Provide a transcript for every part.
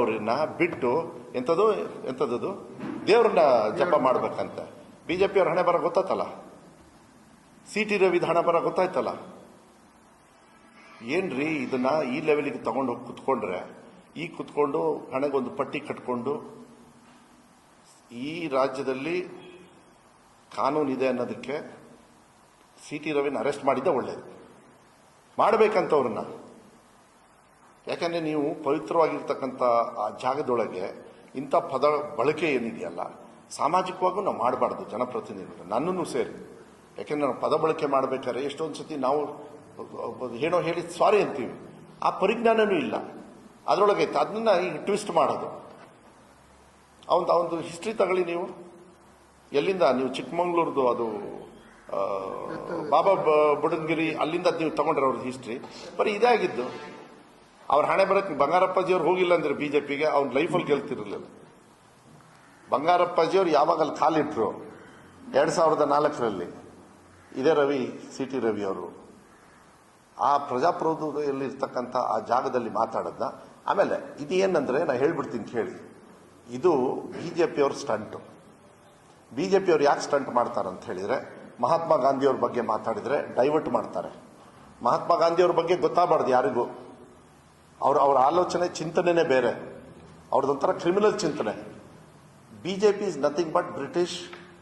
ಅವ್ರನ್ನ ಬಿಟ್ಟು ಎಂಥದ್ದು ದೇವ್ರನ್ನ ಜಪ ಮಾಡ್ಬೇಕಂತ ಬಿಜೆಪಿ ಅವ್ರ ಹಣೆ ಬರ ಗೊತ್ತಾಯ್ತಲ್ಲ. ಸಿ.ಟಿ. ರವಿದ ಹಣೆ ಬರ ಗೊತ್ತಾಯ್ತಲ್ಲ. ಏನ್ರಿ ಇದನ್ನ ಈ ಲೆವೆಲ್ಗೆ ತಗೊಂಡು ಹೋಗಿ ಕುತ್ಕೊಂಡ್ರೆ ಕುತ್ಕೊಂಡು ಹಣೆಗೊಂದು ಪಟ್ಟಿ ಕಟ್ಕೊಂಡು ಈ ರಾಜ್ಯದಲ್ಲಿ ಕಾನೂನಿದೆ ಅನ್ನೋದಕ್ಕೆ ಸಿ.ಟಿ. ರವಿನ ಅರೆಸ್ಟ್ ಮಾಡಿದ್ದೆ ಒಳ್ಳೇದು. ಮಾಡಬೇಕಂತವ್ರನ್ನ. ಯಾಕಂದ್ರೆ ನೀವು ಪವಿತ್ರವಾಗಿರ್ತಕ್ಕಂಥ ಆ ಜಾಗದೊಳಗೆ ಇಂಥ ಪದ ಬಳಕೆ ಏನಿದೆಯಲ್ಲ ಸಾಮಾಜಿಕವಾಗೂ ನಾವು ಮಾಡಬಾರ್ದು ಜನಪ್ರತಿನಿಧಿಗಳು, ನನ್ನನ್ನು ಸೇರಿ. ಯಾಕೆಂದ್ರೆ ನಾವು ಪದ ಬಳಕೆ ಮಾಡಬೇಕಾದ್ರೆ ಎಷ್ಟೊಂದು ಸತಿ ನಾವು ಏನೋ ಹೇಳಿ ಸಾರಿ ಅಂತೀವಿ, ಆ ಪರಿಜ್ಞಾನನೂ ಇಲ್ಲ ಅದರೊಳಗೆ. ಅದನ್ನ ಈಗ ಟ್ವಿಸ್ಟ್ ಮಾಡೋದು. ಅವನದು ಹಿಸ್ಟ್ರಿ ತಗೊಳ್ಳಿ ನೀವು. ಎಲ್ಲಿಂದ ನೀವು ಚಿಕ್ಕಮಂಗ್ಳೂರ್ದು ಅದು ಬಾಬಾ ಬುಡನ್ಗಿರಿ ಅಲ್ಲಿಂದ ನೀವು ತಗೊಂಡ್ರೆ ಅವ್ರದ್ದು ಹಿಸ್ಟ್ರಿ ಬರೀ ಇದೇ ಆಗಿದ್ದು. ಅವ್ರ ಹಣೆ ಬರಕ್ಕೆ ಬಂಗಾರಪ್ಪಾಜಿಯವ್ರು ಹೋಗಿಲ್ಲ ಅಂದ್ರೆ ಬಿಜೆಪಿಗೆ ಅವ್ನ ಲೈಫಲ್ಲಿ ಗೆಲ್ತಿರಲಿಲ್ಲ. ಬಂಗಾರಪ್ಪಾಜಿಯವ್ರು ಯಾವಾಗ ಅಲ್ಲಿ ಕಾಲಿಟ್ರು 2004ರಲ್ಲಿ ಇದೇ ಸಿ.ಟಿ. ರವಿ ಅವರು ಆ ಪ್ರಜಾಪ್ರಭುತ್ವದಲ್ಲಿರ್ತಕ್ಕಂಥ ಆ ಜಾಗದಲ್ಲಿ ಮಾತಾಡೋದನ್ನ. ಆಮೇಲೆ ಇದು ಏನಂದ್ರೆ ನಾನು ಹೇಳ್ಬಿಡ್ತೀನಿ ಕೇಳಿ, ಇದು ಬಿಜೆಪಿಯವ್ರ ಸ್ಟಂಟು. ಬಿಜೆಪಿಯವ್ರು ಯಾಕೆ ಸ್ಟಂಟ್ ಮಾಡ್ತಾರೆ ಅಂತ ಹೇಳಿದ್ರೆ, ಮಹಾತ್ಮ ಗಾಂಧಿಯವ್ರ ಬಗ್ಗೆ ಮಾತಾಡಿದ್ರೆ ಡೈವರ್ಟ್ ಮಾಡ್ತಾರೆ. ಮಹಾತ್ಮ ಗಾಂಧಿಯವ್ರ ಬಗ್ಗೆ ಗೊತ್ತಾಗಬಾರ್ದು ಯಾರಿಗೂ. ಅವ್ರ ಆಲೋಚನೆ ಚಿಂತನೆನೇ ಬೇರೆ, ಅವ್ರದ್ದೊಂಥರ ಕ್ರಿಮಿನಲ್ ಚಿಂತನೆ. BJP is nothing but British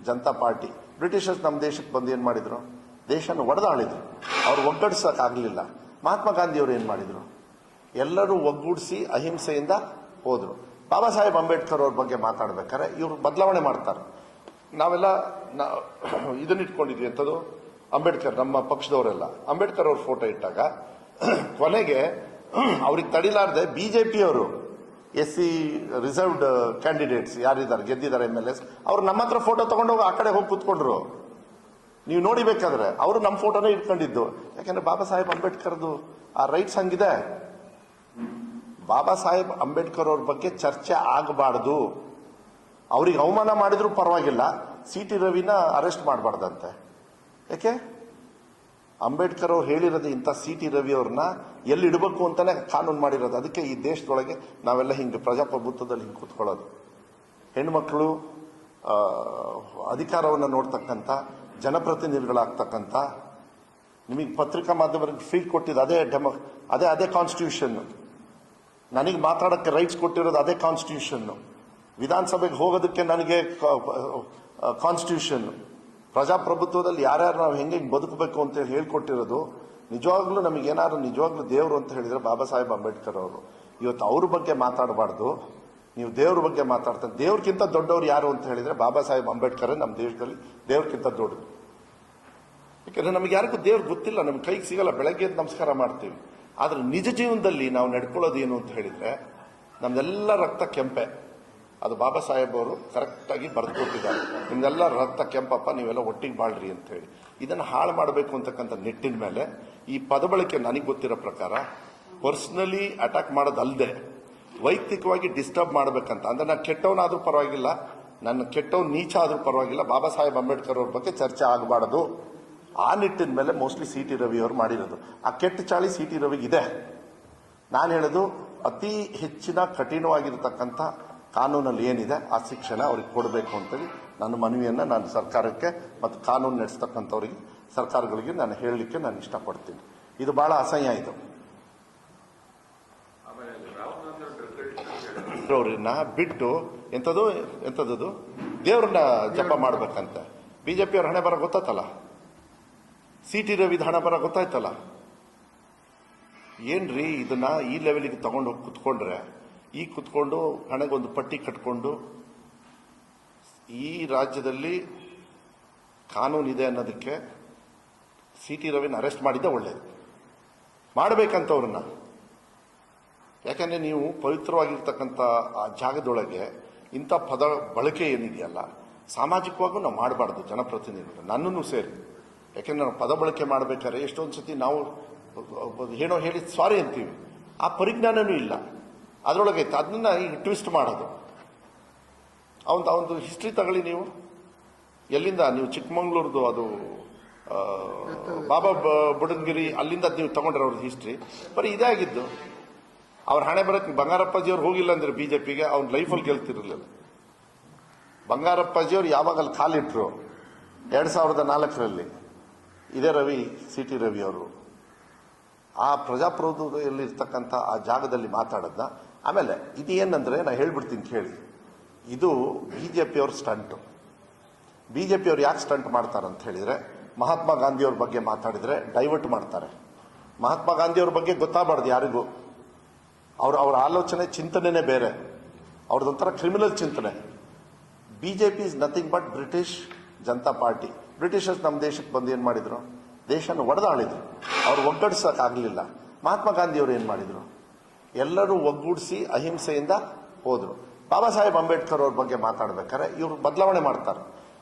Janata party. Britishers ನಮ್ಮ ದೇಶಕ್ಕೆ ಬಂದು ಏನು ಮಾಡಿದ್ರು? ದೇಶನ ಒಡೆದಾಳಿದ್ರು. ಅವ್ರು ಒಗ್ಗಡಿಸೋಕ್ಕಾಗಲಿಲ್ಲ. ಮಹಾತ್ಮ ಗಾಂಧಿಯವರು ಏನು ಮಾಡಿದ್ರು? ಎಲ್ಲರೂ ಒಗ್ಗೂಡಿಸಿ ಅಹಿಂಸೆಯಿಂದ ಹೋದ್ರು. ಬಾಬಾ ಸಾಹೇಬ್ ಅಂಬೇಡ್ಕರ್ ಅವ್ರ ಬಗ್ಗೆ ಮಾತಾಡ್ಬೇಕಾದ್ರೆ ಇವರು ಬದಲಾವಣೆ ಮಾಡ್ತಾರೆ. ನಾವೆಲ್ಲ ಇದನ್ನ ಇಟ್ಕೊಂಡಿದ್ವಿ ಅಂತದ್ದು ಅಂಬೇಡ್ಕರ್, ನಮ್ಮ ಪಕ್ಷದವರೆಲ್ಲ ಅಂಬೇಡ್ಕರ್ ಅವ್ರ ಫೋಟೋ ಇಟ್ಟಾಗ ಕೊನೆಗೆ ಅವ್ರಿಗೆ ತಡಿಲಾರ್ದೆ ಬಿಜೆಪಿಯವರು SC ರಿಸರ್ವ್ಡ್ ಕ್ಯಾಂಡಿಡೇಟ್ಸ್ ಯಾರಿದ್ದಾರೆ ಗೆದ್ದಿದ್ದಾರೆ MLAs ಅವ್ರು ನಮ್ಮ ಹತ್ರ ಫೋಟೋ ತಗೊಂಡೋಗಿ ಆ ಕಡೆ ಹೋಗಿ ಕೂತ್ಕೊಂಡ್ರು. ನೀವು ನೋಡಿಬೇಕಾದ್ರೆ ಅವರು ನಮ್ಮ ಫೋಟೋನೇ ಇಟ್ಕೊಂಡಿದ್ದು. ಯಾಕಂದ್ರೆ ಬಾಬಾ ಸಾಹೇಬ್ ಅಂಬೇಡ್ಕರ್ದು ಆ ರೈಟ್ಸ್ ಹಂಗಿದೆ. ಬಾಬಾ ಸಾಹೇಬ್ ಅಂಬೇಡ್ಕರ್ ಅವ್ರ ಬಗ್ಗೆ ಚರ್ಚೆ ಆಗಬಾರ್ದು. ಅವ್ರಿಗೆ ಅವಮಾನ ಮಾಡಿದ್ರು ಪರವಾಗಿಲ್ಲ, ಸಿ.ಟಿ. ರವಿನ ಅರೆಸ್ಟ್ ಮಾಡಬಾರ್ದಂತೆ. ಯಾಕೆ? ಅಂಬೇಡ್ಕರ್ ಅವ್ರು ಹೇಳಿರೋದು ಇಂಥ ಸಿ.ಟಿ. ರವಿ ಅವ್ರನ್ನ ಎಲ್ಲಿ ಇಡಬೇಕು ಅಂತಾನೆ ಕಾನೂನು ಮಾಡಿರೋದು. ಅದಕ್ಕೆ ಈ ದೇಶದೊಳಗೆ ನಾವೆಲ್ಲ ಹಿಂಗೆ ಪ್ರಜಾಪ್ರಭುತ್ವದಲ್ಲಿ ಹಿಂಗೆ ಕೂತ್ಕೊಳ್ಳೋದು. ಹೆಣ್ಮಕ್ಳು ಅಧಿಕಾರವನ್ನು ನೋಡ್ತಕ್ಕಂಥ ಜನಪ್ರತಿನಿಧಿಗಳಾಗ್ತಕ್ಕಂಥ, ನಿಮಗೆ ಪತ್ರಿಕಾ ಮಾಧ್ಯಮಕ್ಕೆ ಫ್ರೀ ಕೊಟ್ಟಿದ್ದು ಅದೇ ಕಾನ್ಸ್ಟಿಟ್ಯೂಷನ್. ನನಗೆ ಮಾತಾಡೋಕ್ಕೆ ರೈಟ್ಸ್ ಕೊಟ್ಟಿರೋದು ಅದೇ ಕಾನ್ಸ್ಟಿಟ್ಯೂಷನ್. ವಿಧಾನಸಭೆಗೆ ಹೋಗೋದಕ್ಕೆ ನನಗೆ ಕಾನ್ಸ್ಟಿಟ್ಯೂಷನ್. ಪ್ರಜಾಪ್ರಭುತ್ವದಲ್ಲಿ ಯಾರ್ಯಾರು ನಾವು ಹೆಂಗೆ ಬದುಕಬೇಕು ಅಂತ ಹೇಳ್ಕೊಟ್ಟಿರೋದು. ನಿಜವಾಗ್ಲೂ ನಮಗೇನಾದ್ರು ನಿಜವಾಗ್ಲೂ ದೇವರು ಅಂತ ಹೇಳಿದ್ರೆ ಬಾಬಾ ಸಾಹೇಬ್ ಅಂಬೇಡ್ಕರ್ ಅವರು. ಇವತ್ತು ಅವ್ರ ಬಗ್ಗೆ ಮಾತಾಡಬಾರ್ದು. ನೀವು ದೇವ್ರ ಬಗ್ಗೆ ಮಾತಾಡ್ತಾರೆ. ದೇವ್ರಕ್ಕಿಂತ ದೊಡ್ಡವ್ರು ಯಾರು ಅಂತ ಹೇಳಿದ್ರೆ ಬಾಬಾ ಸಾಹೇಬ್ ಅಂಬೇಡ್ಕರ್ ನಮ್ಮ ದೇಶದಲ್ಲಿ ದೇವ್ರಕ್ಕಿಂತ ದೊಡ್ಡದು. ಯಾಕಂದ್ರೆ ನಮಗೆ ಯಾರಿಗೂ ದೇವ್ರು ಗೊತ್ತಿಲ್ಲ, ನಮ್ಗೆ ಕೈಗೆ ಸಿಗಲ್ಲ. ಬೆಳಗ್ಗೆ ನಮಸ್ಕಾರ ಮಾಡ್ತೀವಿ, ಆದ್ರೆ ನಿಜ ಜೀವನದಲ್ಲಿ ನಾವು ನಡ್ಕೊಳ್ಳೋದು ಏನು ಅಂತ ಹೇಳಿದ್ರೆ ನಮ್ದೆಲ್ಲ ರಕ್ತ ಕೆಂಪೆ. ಅದು ಬಾಬಾ ಸಾಹೇಬ್ ಅವರು ಕರೆಕ್ಟಾಗಿ ಬರೆದು ಕೊಟ್ಟಿದ್ದಾರೆ. ನಿಮ್ದೆಲ್ಲ ರಕ್ತ ಕೆಂಪಪ್ಪ, ನೀವೆಲ್ಲ ಒಟ್ಟಿಗೆ ಬಾಳ್ರಿ ಅಂತ ಹೇಳಿ. ಇದನ್ನು ಹಾಳು ಮಾಡಬೇಕು ಅಂತಕ್ಕಂಥ ನಿಟ್ಟಿನ ಮೇಲೆ ಈ ಪದ ಬಳಕೆ ನನಗೆ ಗೊತ್ತಿರೋ ಪ್ರಕಾರ ಪರ್ಸನಲಿ ಅಟ್ಯಾಕ್ ಮಾಡೋದಲ್ಲದೆ ವೈಯಕ್ತಿಕವಾಗಿ ಡಿಸ್ಟರ್ಬ್ ಮಾಡಬೇಕಂತ. ಅಂದ್ರೆ ನಾನು ಕೆಟ್ಟವನಾದ್ರೂ ಪರವಾಗಿಲ್ಲ, ನನ್ನ ಕೆಟ್ಟವ್ ನೀಚ ಆದ್ರೂ ಪರವಾಗಿಲ್ಲ, ಬಾಬಾ ಸಾಹೇಬ್ ಅಂಬೇಡ್ಕರ್ ಅವ್ರ ಬಗ್ಗೆ ಚರ್ಚೆ ಆಗಬಾರ್ದು. ಆ ನಿಟ್ಟಿನ ಮೇಲೆ ಮೋಸ್ಟ್ಲಿ ಸಿ.ಟಿ. ರವಿ ಅವರು ಮಾಡಿರೋದು. ಆ ಕೆಟ್ಟ ಚಾಳಿ ಸಿ.ಟಿ. ರವಿಗಿದೆ. ನಾನು ಹೇಳೋದು ಅತಿ ಹೆಚ್ಚಿನ ಕಠಿಣವಾಗಿರತಕ್ಕಂಥ ಕಾನೂನಲ್ಲಿ ಏನಿದೆ ಆ ಶಿಕ್ಷಣ ಅವ್ರಿಗೆ ಕೊಡಬೇಕು ಅಂತೇಳಿ ನನ್ನ ಮನವಿಯನ್ನು ನಾನು ಸರ್ಕಾರಕ್ಕೆ ಮತ್ತು ಕಾನೂನು ನಡೆಸ್ತಕ್ಕಂಥವ್ರಿಗೆ ಸರ್ಕಾರಗಳಿಗೆ ನಾನು ಹೇಳಲಿಕ್ಕೆ ನಾನು ಇಷ್ಟಪಡ್ತೀನಿ. ಇದು ಬಹಳ ಅಸಹ್ಯ. ಇದು ಅವ್ರನ್ನ ಬಿಟ್ಟು ಎಂಥದ್ದು ದೇವ್ರನ್ನ ಜಪ ಮಾಡ್ಬೇಕಂತ ಬಿಜೆಪಿ ಅವ್ರ ಹಣೆ ಬರ ಗೊತ್ತಾಯ್ತಲ್ಲ. ಸಿ.ಟಿ. ರವಿದ ಹಣೆ ಬರ ಗೊತ್ತಾಯ್ತಲ್ಲ. ಏನ್ರಿ ಇದನ್ನ ಈ ಲೆವೆಲ್ಗೆ ತಗೊಂಡು ಹೋಗಿ ಕುತ್ಕೊಂಡ್ರೆ ಕುತ್ಕೊಂಡು ಹಣೆಗೊಂದು ಪಟ್ಟಿ ಕಟ್ಕೊಂಡು ಈ ರಾಜ್ಯದಲ್ಲಿ ಕಾನೂನಿದೆ ಅನ್ನೋದಕ್ಕೆ ಸಿ.ಟಿ. ರವಿನ ಅರೆಸ್ಟ್ ಮಾಡಿದ್ದೆ ಒಳ್ಳೇದು. ಮಾಡಬೇಕಂತವ್ರನ್ನ. ಯಾಕಂದ್ರೆ ನೀವು ಪವಿತ್ರವಾಗಿರ್ತಕ್ಕಂಥ ಆ ಜಾಗದೊಳಗೆ ಇಂಥ ಪದ ಬಳಕೆ ಏನಿದೆಯಲ್ಲ ಸಾಮಾಜಿಕವಾಗೂ ನಾವು ಮಾಡಬಾರ್ದು ಜನಪ್ರತಿನಿಧಿಗಳು, ನನ್ನನ್ನು ಸೇರಿ. ಯಾಕೆಂದ್ರೆ ನಾವು ಪದ ಬಳಕೆ ಮಾಡಬೇಕಾದ್ರೆ ಎಷ್ಟೊಂದು ಸತಿ ನಾವು ಏನೋ ಹೇಳಿ ಸಾರಿ ಅಂತೀವಿ, ಆ ಪರಿಜ್ಞಾನನೂ ಇಲ್ಲ ಅದರೊಳಗೆ. ಅದನ್ನ ಈಗ ಟ್ವಿಸ್ಟ್ ಮಾಡೋದು. ಅವನದು ಹಿಸ್ಟ್ರಿ ತಗೊಳ್ಳಿ ನೀವು. ಎಲ್ಲಿಂದ ನೀವು ಚಿಕ್ಕಮಂಗ್ಳೂರ್ದು ಅದು ಬಾಬಾ ಬುಡನ್ಗಿರಿ ಅಲ್ಲಿಂದ ನೀವು ತಗೊಂಡ್ರೆ ಅವ್ರದ್ದು ಹಿಸ್ಟ್ರಿ ಬರೀ ಇದೇ ಆಗಿದ್ದು. ಅವ್ರ ಹಣೆ ಬರಕ್ಕೆ ಬಂಗಾರಪ್ಪಾಜಿಯವ್ರು ಹೋಗಿಲ್ಲ ಅಂದ್ರೆ ಬಿಜೆಪಿಗೆ ಅವ್ನ ಲೈಫಲ್ಲಿ ಗೆಲ್ತಿರ್ಲಿಲ್ಲ. ಬಂಗಾರಪ್ಪಾಜಿಯವ್ರು ಯಾವಾಗ ಅಲ್ಲಿ ಕಾಲಿಟ್ರು 2004ರಲ್ಲಿ, ಇದೇ ರವಿ ಸಿ ಟಿ ರವಿ ಅವರು ಆ ಪ್ರಜಾಪ್ರಭುತ್ವದಲ್ಲಿರ್ತಕ್ಕಂಥ ಆ ಜಾಗದಲ್ಲಿ ಮಾತಾಡೋದನ್ನ. ಆಮೇಲೆ ಇದು ಏನಂದ್ರೆ ನಾ ಹೇಳ್ಬಿಡ್ತೀನಿ ಕೇಳಿ, ಇದು ಬಿಜೆಪಿಯವ್ರ ಸ್ಟಂಟು. ಬಿಜೆಪಿಯವ್ರು ಯಾಕೆ ಸ್ಟಂಟ್ ಮಾಡ್ತಾರೆ ಅಂತ ಹೇಳಿದ್ರೆ, ಮಹಾತ್ಮ ಗಾಂಧಿಯವ್ರ ಬಗ್ಗೆ ಮಾತಾಡಿದ್ರೆ ಡೈವರ್ಟ್ ಮಾಡ್ತಾರೆ. ಮಹಾತ್ಮ ಗಾಂಧಿಯವ್ರ ಬಗ್ಗೆ ಗೊತ್ತಾಗಬಾರ್ದು ಯಾರಿಗೂ. ಅವ್ರ ಆಲೋಚನೆ ಚಿಂತನೆನೇ ಬೇರೆ, ಅವ್ರದ್ದೊಂಥರ ಕ್ರಿಮಿನಲ್ ಚಿಂತನೆ. BJP is nothing but British Janata party. Britishers ನಮ್ಮ ದೇಶಕ್ಕೆ ಬಂದು ಏನು ಮಾಡಿದ್ರು? ದೇಶನ ಒಡೆದಾಳಿದ್ರು. ಅವ್ರು ಒಗ್ಗಡಿಸೋಕ್ಕಾಗಲಿಲ್ಲ. ಮಹಾತ್ಮ ಗಾಂಧಿಯವರು ಏನು ಮಾಡಿದ್ರು? ಎಲ್ಲರೂ ಒಗ್ಗೂಡಿಸಿ ಅಹಿಂಸೆಯಿಂದ ಹೋದ್ರು. ಬಾಬಾ ಸಾಹೇಬ್ ಅಂಬೇಡ್ಕರ್ ಅವ್ರ ಬಗ್ಗೆ ಮಾತಾಡ್ಬೇಕಾದ್ರೆ ಇವರು ಬದಲಾವಣೆ ಮಾಡ್ತಾರೆ.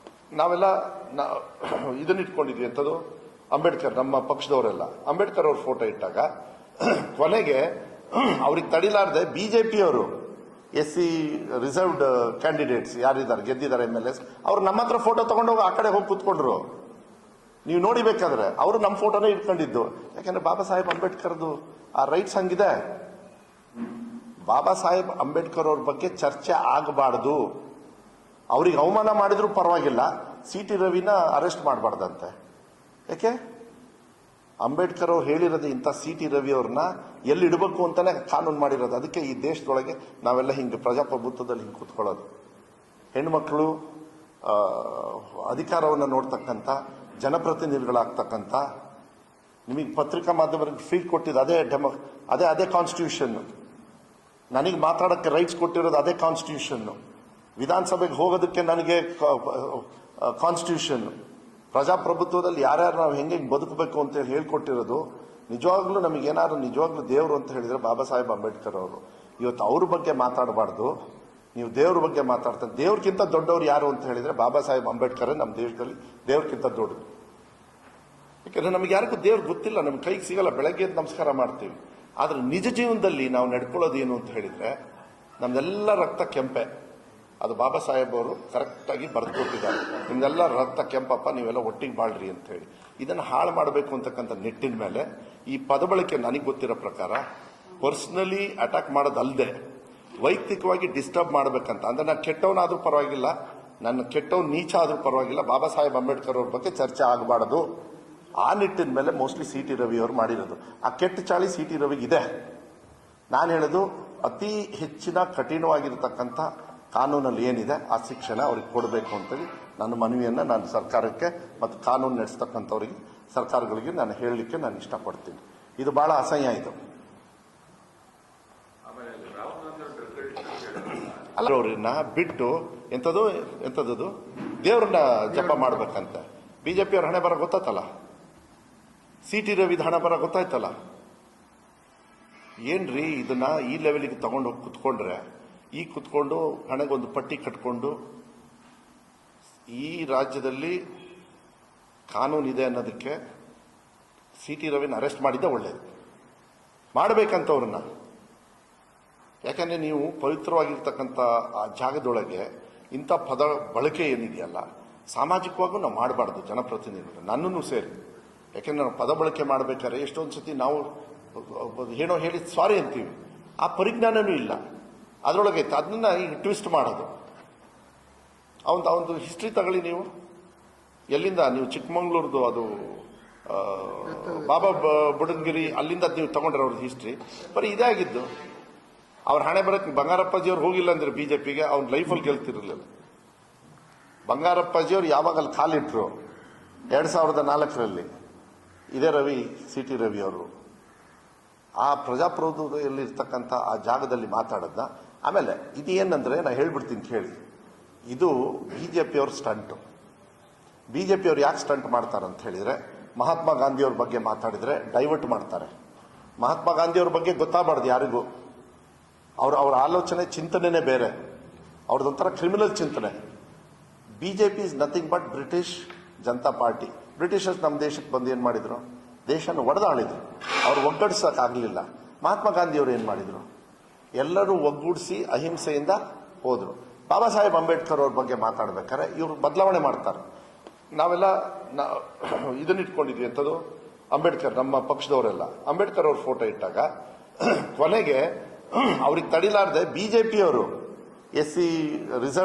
ನಾವೆಲ್ಲ ಇದನ್ನ ಇಟ್ಕೊಂಡಿದ್ವಿ ಅಂತದ್ದು, ಅಂಬೇಡ್ಕರ್ ನಮ್ಮ ಪಕ್ಷದವರೆಲ್ಲ ಅಂಬೇಡ್ಕರ್ ಅವ್ರ ಫೋಟೋ ಇಟ್ಟಾಗ ಕೊನೆಗೆ ಅವ್ರಿಗೆ ತಡಿಲಾರ್ದೆ ಬಿಜೆಪಿಯವರು SC ರಿಸರ್ವ್ಡ್ ಕ್ಯಾಂಡಿಡೇಟ್ಸ್ ಯಾರಿದ್ದಾರೆ ಗೆದ್ದಿದ್ದಾರೆ MLAs, ಅವ್ರು ನಮ್ಮ ಹತ್ರ ಫೋಟೋ ತಗೊಂಡೋಗಿ ಆ ಕಡೆ ಹೋಗಿ ಕೂತ್ಕೊಂಡ್ರು. ನೀವು ನೋಡಿಬೇಕಾದ್ರೆ ಅವರು ನಮ್ಮ ಫೋಟೋನೇ ಇಟ್ಕೊಂಡಿದ್ದು. ಯಾಕಂದ್ರೆ ಬಾಬಾ ಸಾಹೇಬ್ ಅಂಬೇಡ್ಕರ್ದು ಆ ರೈಟ್ಸ್ ಹಂಗಿದೆ. ಬಾಬಾ ಸಾಹೇಬ್ ಅಂಬೇಡ್ಕರ್ ಅವ್ರ ಬಗ್ಗೆ ಚರ್ಚೆ ಆಗಬಾರ್ದು. ಅವ್ರಿಗೆ ಅವಮಾನ ಮಾಡಿದ್ರು ಪರವಾಗಿಲ್ಲ, CT ರವಿನ ಅರೆಸ್ಟ್ ಮಾಡಬಾರ್ದಂತೆ. ಯಾಕೆ? ಅಂಬೇಡ್ಕರ್ ಅವ್ರು ಹೇಳಿರೋದು ಇಂಥ CT ರವಿ ಅವ್ರನ್ನ ಎಲ್ಲಿ ಇಡಬೇಕು ಅಂತಾನೆ ಕಾನೂನು ಮಾಡಿರೋದು. ಅದಕ್ಕೆ ಈ ದೇಶದೊಳಗೆ ನಾವೆಲ್ಲ ಹಿಂಗೆ ಪ್ರಜಾಪ್ರಭುತ್ವದಲ್ಲಿ ಹಿಂಗೆ ಕೂತ್ಕೊಳ್ಳೋದು. ಹೆಣ್ಮಕ್ಳು ಅಧಿಕಾರವನ್ನು ನೋಡ್ತಕ್ಕಂಥ ಜನಪ್ರತಿನಿಧಿಗಳಾಗ್ತಕ್ಕಂಥ, ನಿಮಗೆ ಪತ್ರಿಕಾ ಮಾಧ್ಯಮಕ್ಕೆ ಫೀಡ್ ಕೊಟ್ಟಿದ್ದು ಅದೇ ಕಾನ್ಸ್ಟಿಟ್ಯೂಷನ್. ನನಗೆ ಮಾತಾಡೋಕ್ಕೆ ರೈಟ್ಸ್ ಕೊಟ್ಟಿರೋದು ಅದೇ ಕಾನ್ಸ್ಟಿಟ್ಯೂಷನ್. ವಿಧಾನಸಭೆಗೆ ಹೋಗೋದಕ್ಕೆ ನನಗೆ ಕಾನ್ಸ್ಟಿಟ್ಯೂಷನ್. ಪ್ರಜಾಪ್ರಭುತ್ವದಲ್ಲಿ ಯಾರ್ಯಾರು ನಾವು ಹೆಂಗೆ ಬದುಕಬೇಕು ಅಂತ ಹೇಳ್ಕೊಟ್ಟಿರೋದು. ನಿಜವಾಗ್ಲೂ ನಮಗೇನಾದ್ರು ನಿಜವಾಗ್ಲೂ ದೇವರು ಅಂತ ಹೇಳಿದ್ರೆ ಬಾಬಾ ಸಾಹೇಬ್ ಅಂಬೇಡ್ಕರ್ ಅವರು. ಇವತ್ತು ಅವ್ರ ಬಗ್ಗೆ ಮಾತಾಡಬಾರ್ದು. ನೀವು ದೇವ್ರ ಬಗ್ಗೆ ಮಾತಾಡ್ತಾರೆ. ದೇವ್ರಕ್ಕಿಂತ ದೊಡ್ಡವ್ರು ಯಾರು ಅಂತ ಹೇಳಿದ್ರೆ ಬಾಬಾ ಸಾಹೇಬ್ ಅಂಬೇಡ್ಕರ್ ನಮ್ಮ ದೇಶದಲ್ಲಿ ದೇವ್ರಕ್ಕಿಂತ ದೊಡ್ಡದು. ಯಾಕಂದ್ರೆ ನಮ್ಗೆ ಯಾರಿಗೂ ದೇವ್ರು ಗೊತ್ತಿಲ್ಲ, ನಮ್ಗೆ ಕೈಗೆ ಸಿಗಲ್ಲ. ಬೆಳಗ್ಗೆ ನಮಸ್ಕಾರ ಮಾಡ್ತೀವಿ, ಆದ್ರೆ ನಿಜ ಜೀವನದಲ್ಲಿ ನಾವು ನಡ್ಕೊಳ್ಳೋದು ಏನು ಅಂತ ಹೇಳಿದ್ರೆ ನಮ್ದೆಲ್ಲ ರಕ್ತ ಕೆಂಪೆ. ಅದು ಬಾಬಾ ಸಾಹೇಬ್ ಅವರು ಕರೆಕ್ಟಾಗಿ ಬರೆದುಕೊಟ್ಟಿದ್ದಾರೆ. ನಿಮ್ದೆಲ್ಲ ರಕ್ತ ಕೆಂಪಪ್ಪ, ನೀವೆಲ್ಲ ಒಟ್ಟಿಗೆ ಬಾಳ್ರಿ ಅಂತ ಹೇಳಿ. ಇದನ್ನು ಹಾಳು ಮಾಡಬೇಕು ಅಂತಕ್ಕಂಥ ನಿಟ್ಟಿನ ಮೇಲೆ ಈ ಪದ ಬಳಕೆ ನನಗೆ ಗೊತ್ತಿರೋ ಪ್ರಕಾರ ಪರ್ಸನಲಿ ಅಟ್ಯಾಕ್ ಮಾಡೋದಲ್ಲದೆ ವೈಯಕ್ತಿಕವಾಗಿ ಡಿಸ್ಟರ್ಬ್ ಮಾಡಬೇಕಂತ. ಅಂದ್ರೆ ನಾನು ಕೆಟ್ಟವನಾದ್ರೂ ಪರವಾಗಿಲ್ಲ, ನನ್ನ ಕೆಟ್ಟವ್ ನೀಚ ಆದ್ರೂ ಪರವಾಗಿಲ್ಲ, ಬಾಬಾ ಸಾಹೇಬ್ ಅಂಬೇಡ್ಕರ್ ಅವ್ರ ಬಗ್ಗೆ ಚರ್ಚೆ ಆಗಬಾರ್ದು. ಆ ನಿಟ್ಟಿನ ಮೇಲೆ ಮೋಸ್ಟ್ಲಿ CT ರವಿ ಅವರು ಮಾಡಿರೋದು. ಆ ಕೆಟ್ಟ ಚಾಳಿ CT ರವಿಗಿದೆ. ನಾನು ಹೇಳೋದು ಅತಿ ಹೆಚ್ಚಿನ ಕಠಿಣವಾಗಿರತಕ್ಕಂಥ ಕಾನೂನಲ್ಲಿ ಏನಿದೆ ಆ ಶಿಕ್ಷಣ ಅವ್ರಿಗೆ ಕೊಡಬೇಕು ಅಂತೇಳಿ ನನ್ನ ಮನವಿಯನ್ನು ನಾನು ಸರ್ಕಾರಕ್ಕೆ ಮತ್ತು ಕಾನೂನು ನಡೆಸ್ತಕ್ಕಂಥವ್ರಿಗೆ ಸರ್ಕಾರಗಳಿಗೆ ನಾನು ಹೇಳಲಿಕ್ಕೆ ನಾನು ಇಷ್ಟಪಡ್ತೀನಿ. ಇದು ಬಹಳ ಅಸಹ್ಯ. ಇದು ಅಲ್ಲ, ಅವ್ರನ್ನ ಬಿಟ್ಟು ಎಂಥದ್ದು ದೇವ್ರನ್ನ ಜಪ ಮಾಡ್ಬೇಕಂತ ಬಿಜೆಪಿ ಅವ್ರ ಹಣೆ ಬರ ಗೊತ್ತಾಯ್ತಲ್ಲ. CT ರವಿದ ಹಣೆ ಬರ ಗೊತ್ತಾಯ್ತಲ್ಲ. ಏನ್ರಿ ಇದನ್ನ ಈ ಲೆವೆಲ್ಗೆ ತಗೊಂಡು ಹೋಗಿ ಕುತ್ಕೊಂಡ್ರೆ, ಈ ಕುತ್ಕೊಂಡು ಹಣೆಗೊಂದು ಪಟ್ಟಿ ಕಟ್ಕೊಂಡು ಈ ರಾಜ್ಯದಲ್ಲಿ ಕಾನೂನಿದೆ ಅನ್ನೋದಕ್ಕೆ CT ರವಿನ ಅರೆಸ್ಟ್ ಮಾಡಿದ್ದೆ ಒಳ್ಳೇದು. ಮಾಡಬೇಕಂತವ್ರನ್ನ. ಯಾಕಂದ್ರೆ ನೀವು ಪವಿತ್ರವಾಗಿರ್ತಕ್ಕಂಥ ಆ ಜಾಗದೊಳಗೆ ಇಂಥ ಪದ ಬಳಕೆ ಏನಿದೆಯಲ್ಲ, ಸಾಮಾಜಿಕವಾಗೂ ನಾವು ಮಾಡಬಾರ್ದು ಜನಪ್ರತಿನಿಧಿಗಳು, ನನ್ನನ್ನು ಸೇರಿ. ಯಾಕೆಂದ್ರೆ ನಾವು ಪದ ಬಳಕೆ ಮಾಡಬೇಕಾದ್ರೆ ಎಷ್ಟೊಂದು ಸತಿ ನಾವು ಏನೋ ಹೇಳಿ ಸಾರಿ ಅಂತೀವಿ, ಆ ಪರಿಜ್ಞಾನನೂ ಇಲ್ಲ ಅದರೊಳಗೆ. ಅದನ್ನ ಈಗ ಟ್ವಿಸ್ಟ್ ಮಾಡೋದು. ಅವನದು ಹಿಸ್ಟ್ರಿ ತಗೊಳ್ಳಿ ನೀವು. ಎಲ್ಲಿಂದ ನೀವು ಚಿಕ್ಕಮಂಗ್ಳೂರ್ದು ಅದು ಬಾಬಾ ಬುಡನ್ಗಿರಿ ಅಲ್ಲಿಂದ ನೀವು ತಗೊಂಡ್ರೆ ಅವ್ರದ್ದು ಹಿಸ್ಟ್ರಿ ಬರೀ ಇದೇ ಆಗಿದ್ದು. ಅವ್ರ ಹಣೆ ಬರಕ್ಕೆ ಬಂಗಾರಪ್ಪಾಜಿಯವ್ರು ಹೋಗಿಲ್ಲ ಅಂದ್ರೆ ಬಿಜೆಪಿಗೆ ಅವ್ನ ಲೈಫಲ್ಲಿ ಗೆಲ್ತಿರ್ಲಿಲ್ಲ. ಬಂಗಾರಪ್ಪಾಜಿಯವ್ರು ಯಾವಾಗ ಅಲ್ಲಿ ಕಾಲಿಟ್ರು 2004ರಲ್ಲಿ, ಇದೇ ರವಿ CT ರವಿ ಅವರು ಆ ಪ್ರಜಾಪ್ರಭುತ್ವದಲ್ಲಿರ್ತಕ್ಕಂಥ ಆ ಜಾಗದಲ್ಲಿ ಮಾತಾಡೋದನ್ನ. ಆಮೇಲೆ ಇದು ಏನಂದ್ರೆ ನಾ ಹೇಳ್ಬಿಡ್ತೀನಿ ಕೇಳಿ, ಇದು ಬಿಜೆಪಿಯವ್ರ ಸ್ಟಂಟು. ಬಿಜೆಪಿಯವ್ರು ಯಾಕೆ ಸ್ಟಂಟ್ ಮಾಡ್ತಾರೆ ಅಂತ ಹೇಳಿದ್ರೆ, ಮಹಾತ್ಮ ಗಾಂಧಿಯವ್ರ ಬಗ್ಗೆ ಮಾತಾಡಿದ್ರೆ ಡೈವರ್ಟ್ ಮಾಡ್ತಾರೆ. ಮಹಾತ್ಮ ಗಾಂಧಿಯವ್ರ ಬಗ್ಗೆ ಗೊತ್ತಾಗಬಾರ್ದು ಯಾರಿಗೂ. ಅವ್ರ ಆಲೋಚನೆ ಚಿಂತನೆನೇ ಬೇರೆ, ಅವ್ರದ್ದೊಂಥರ ಕ್ರಿಮಿನಲ್ ಚಿಂತನೆ. BJP is nothing but British Janata party. Britishers ನಮ್ಮ ದೇಶಕ್ಕೆ ಬಂದು ಏನು ಮಾಡಿದ್ರು? ದೇಶನ ಒಡೆದಾಳಿದ್ರು. ಅವ್ರು ಒಗ್ಗಡಿಸೋಕ್ಕಾಗಲಿಲ್ಲ. ಮಹಾತ್ಮ ಗಾಂಧಿಯವರು ಏನು ಮಾಡಿದ್ರು? ಎಲ್ಲರೂ ಒಗ್ಗೂಡಿಸಿ ಅಹಿಂಸೆಯಿಂದ ಹೋದ್ರು. ಬಾಬಾ ಸಾಹೇಬ್ ಅಂಬೇಡ್ಕರ್ ಅವ್ರ ಬಗ್ಗೆ ಮಾತಾಡ್ಬೇಕಾದ್ರೆ ಇವರು ಬದಲಾವಣೆ ಮಾಡ್ತಾರೆ. ನಾವೆಲ್ಲ ಇದನ್ನ ಇಟ್ಕೊಂಡಿದ್ವಿ ಅಂತದ್ದು, ಅಂಬೇಡ್ಕರ್ ನಮ್ಮ ಪಕ್ಷದವರೆಲ್ಲ ಅಂಬೇಡ್ಕರ್ ಅವ್ರ ಫೋಟೋ ಇಟ್ಟಾಗ ಕೊನೆಗೆ ಅವ್ರಿಗೆ ತಡಿಲಾರ್ದೆ BJP ಅವರು SC ರಿಸರ್ವ್